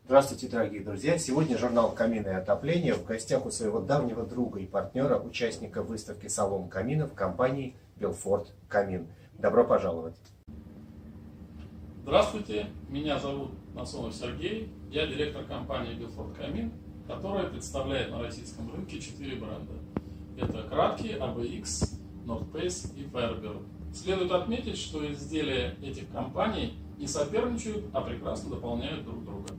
Здравствуйте, дорогие друзья! Сегодня журнал «Камины и отопление» в гостях у своего давнего друга и партнера, участника выставки «Салон каминов» компании «Белфорд Камин». Добро пожаловать! Здравствуйте, меня зовут Насонов Сергей, я директор компании «Белфорд Камин», которая представляет на российском рынке 4 бренда. Это Кратки, ABX, Nordpace и Fairburn. Следует отметить, что изделия этих компаний не соперничают, а прекрасно дополняют друг друга.